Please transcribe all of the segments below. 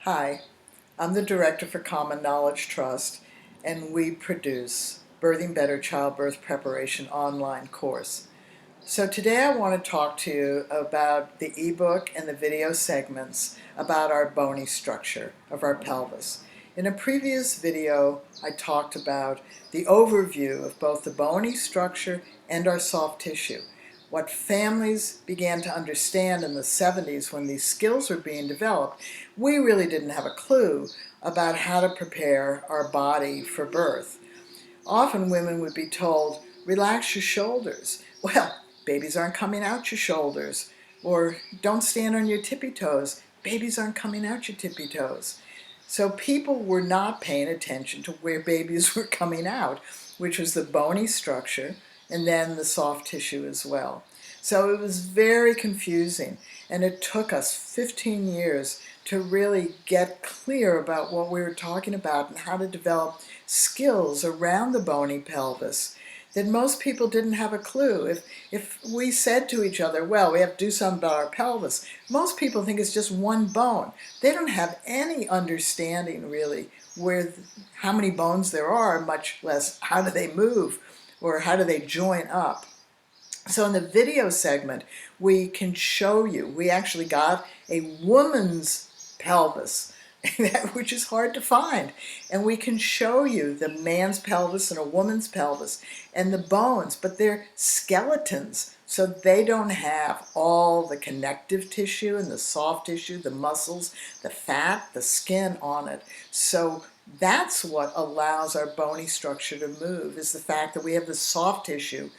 Hi, I'm the Director for Common Knowledge Trust, and we produce Birthing Better Childbirth Preparation online course. So today I want to talk to you about the ebook and the video segments about our bony structure of our pelvis. In a previous video, I talked about the overview of both the bony structure and our soft tissue. What families began to understand in the 70s when these skills were being developed, we really didn't have a clue about how to prepare our body for birth. Often women would be told, relax your shoulders. Well, babies aren't coming out your shoulders. Or don't stand on your tippy toes. Babies aren't coming out your tippy toes. So people were not paying attention to where babies were coming out, which was the bony structure and then the soft tissue as well. So it was very confusing, and it took us 15 years to really get clear about what we were talking about and how to develop skills around the bony pelvis that most people didn't have a clue. If we said to each other, well, we have to do something about our pelvis, most people think it's just one bone. They don't have any understanding really how many bones there are, much less how do they move or how do they join up. So in the video segment, we can show you, we actually got a woman's pelvis, which is hard to find. And we can show you the man's pelvis and a woman's pelvis and the bones, but they're skeletons. So they don't have all the connective tissue and the soft tissue, the muscles, the fat, the skin on it. So that's what allows our bony structure to move, is the fact that we have the soft tissue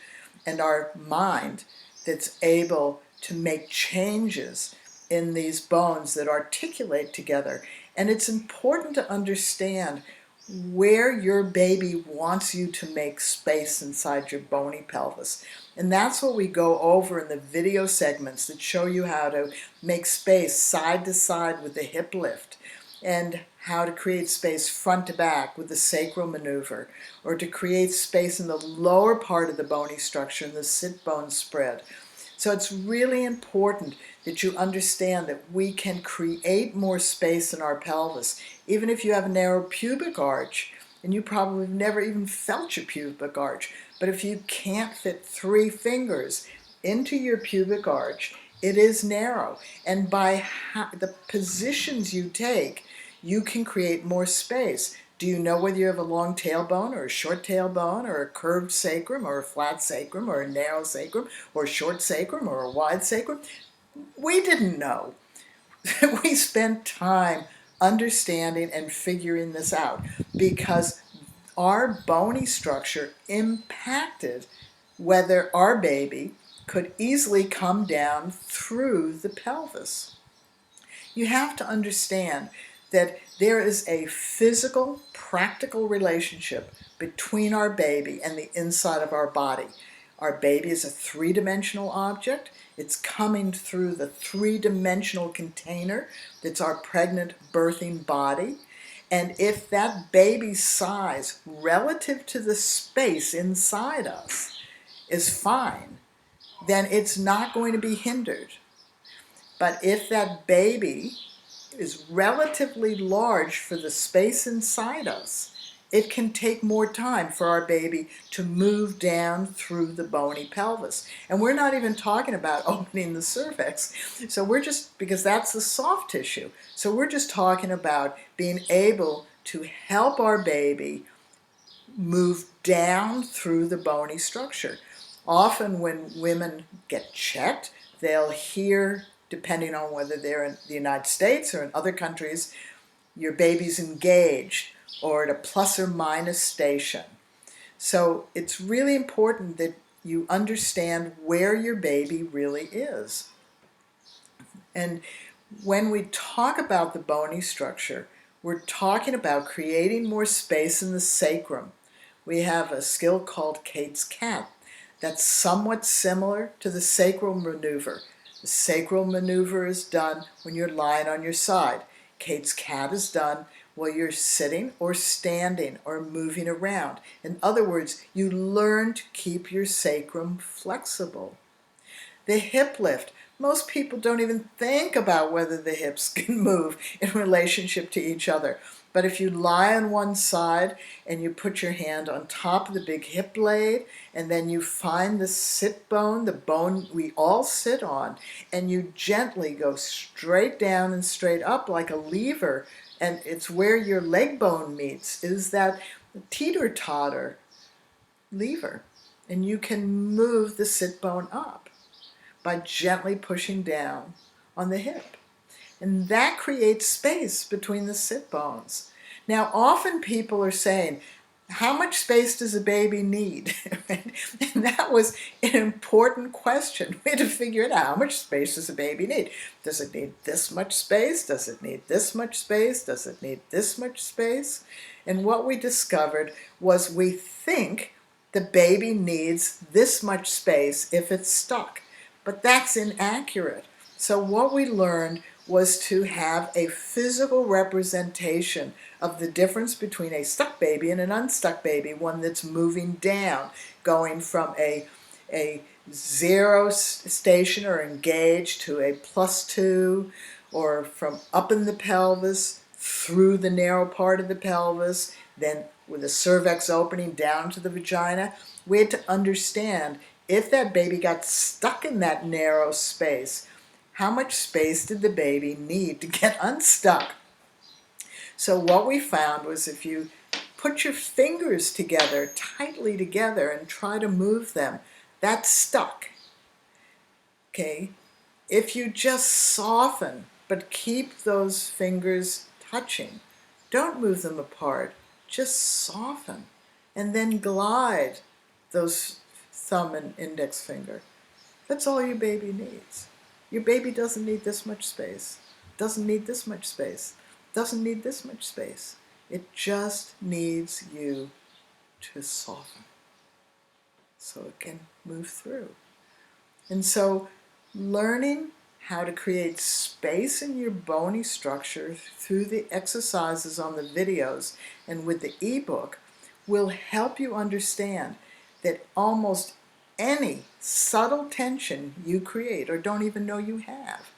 and our mind that's able to make changes in these bones that articulate together. And it's important to understand where your baby wants you to make space inside your bony pelvis. And that's what we go over in the video segments that show you how to make space side to side with the hip lift, and how to create space front to back with the sacral maneuver, or to create space in the lower part of the bony structure in the sit bone spread. So it's really important that you understand that we can create more space in our pelvis, even if you have a narrow pubic arch, and you probably have never even felt your pubic arch. But if you can't fit 3 fingers into your pubic arch, it is narrow. And by the positions you take, you can create more space. Do you know whether you have a long tailbone or a short tailbone or a curved sacrum or a flat sacrum or a narrow sacrum or a short sacrum or a wide sacrum? We didn't know. We spent time understanding and figuring this out because our bony structure impacted whether our baby could easily come down through the pelvis. You have to understand that there is a physical, practical relationship between our baby and the inside of our body. Our baby is a 3-dimensional object. It's coming through the 3-dimensional container that's our pregnant birthing body. And if that baby's size relative to the space inside us is fine, then it's not going to be hindered. But if that baby is relatively large for the space inside us, it can take more time for our baby to move down through the bony pelvis. And we're not even talking about opening the cervix. So we're just, because that's the soft tissue. So we're just talking about being able to help our baby move down through the bony structure. Often when women get checked, they'll hear, depending on whether they're in the United States or in other countries, your baby's engaged or at a plus or minus station. So it's really important that you understand where your baby really is. And when we talk about the bony structure, we're talking about creating more space in the sacrum. We have a skill called Kate's cat that's somewhat similar to the sacral maneuver. The sacral maneuver is done when you're lying on your side. Kate's cat is done while you're sitting or standing or moving around. In other words, you learn to keep your sacrum flexible. The hip lift Most people don't even think about whether the hips can move in relationship to each other. But if you lie on one side and you put your hand on top of the big hip blade, and then you find the sit bone, the bone we all sit on, and you gently go straight down and straight up like a lever, and it's where your leg bone meets, is that teeter-totter lever. And you can move the sit bone up by gently pushing down on the hip. And that creates space between the sit bones. Now, often people are saying, how much space does a baby need? And that was an important question. We had to figure it out. How much space does a baby need? Does it need this much space? Does it need this much space? Does it need this much space? And what we discovered was we think the baby needs this much space if it's stuck. But that's inaccurate. So what we learned was to have a physical representation of the difference between a stuck baby and an unstuck baby, one that's moving down, going from a zero station or engaged to a +2, or from up in the pelvis through the narrow part of the pelvis, then with the cervix opening down to the vagina. We had to understand if that baby got stuck in that narrow space, how much space did the baby need to get unstuck? So what we found was if you put your fingers together, tightly together, and try to move them, that's stuck. Okay? If you just soften, but keep those fingers touching, don't move them apart, just soften, and then glide those thumb and index finger. That's all your baby needs. Your baby doesn't need this much space, doesn't need this much space, doesn't need this much space. It just needs you to soften so it can move through. And so learning how to create space in your bony structure through the exercises on the videos and with the ebook will help you understand that almost any subtle tension you create or don't even know you have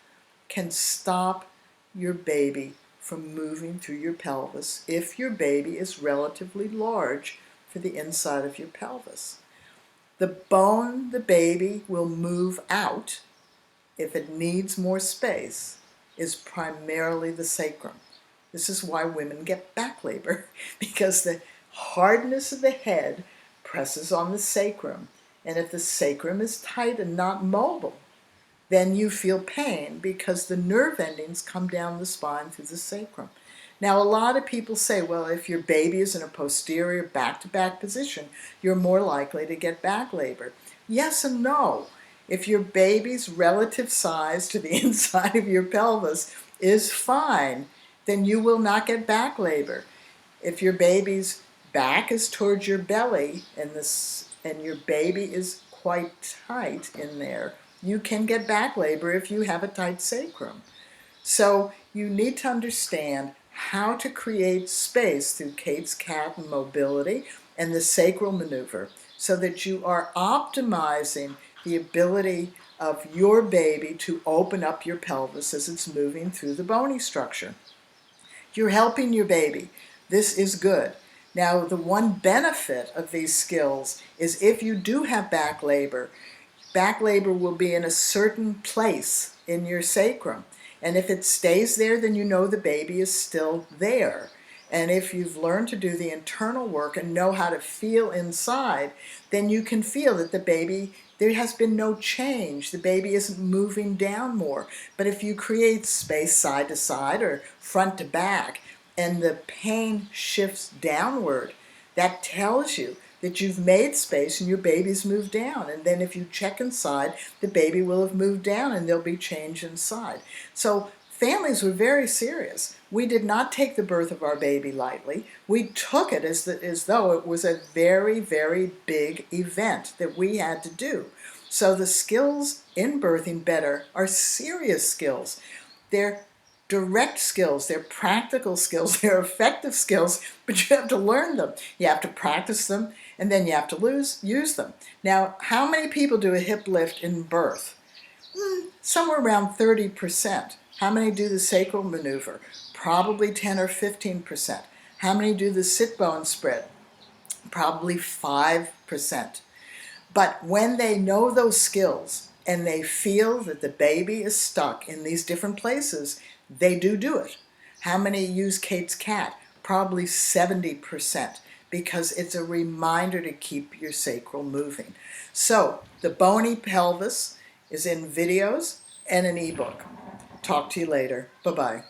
can stop your baby from moving through your pelvis if your baby is relatively large for the inside of your pelvis. The bone the baby will move out if it needs more space is primarily the sacrum. This is why women get back labor, because the hardness of the head presses on the sacrum. And if the sacrum is tight and not mobile, then you feel pain because the nerve endings come down the spine through the sacrum. Now, a lot of people say, well, if your baby is in a posterior back-to-back position, you're more likely to get back labor. Yes and no. If your baby's relative size to the inside of your pelvis is fine, then you will not get back labor. If your baby's back is towards your belly and your baby is quite tight in there, you can get back labor if you have a tight sacrum. So you need to understand how to create space through Kate's cat and mobility and the sacral maneuver so that you are optimizing the ability of your baby to open up your pelvis as it's moving through the bony structure. You're helping your baby. This is good. Now, the one benefit of these skills is if you do have back labor will be in a certain place in your sacrum. And if it stays there, then you know the baby is still there. And if you've learned to do the internal work and know how to feel inside, then you can feel that the baby, there has been no change. The baby isn't moving down more. But if you create space side to side or front to back, and the pain shifts downward, that tells you that you've made space and your baby's moved down. And then if you check inside, the baby will have moved down and there'll be change inside. So families were very serious. We did not take the birth of our baby lightly. We took it as though it was a very, very big event that we had to do. So the skills in birthing better are serious skills. They're direct skills, they're practical skills, they're effective skills, but you have to learn them. You have to practice them, and then you have to use them. Now, how many people do a hip lift in birth? Somewhere around 30%. How many do the sacral maneuver? Probably 10 or 15%. How many do the sit bone spread? Probably 5%. But when they know those skills and they feel that the baby is stuck in these different places, they do it. How many use Kate's cat? Probably 70%, because it's a reminder to keep your sacral moving. So the Bony Pelvis is in videos and an ebook. Talk to you later. Bye-bye.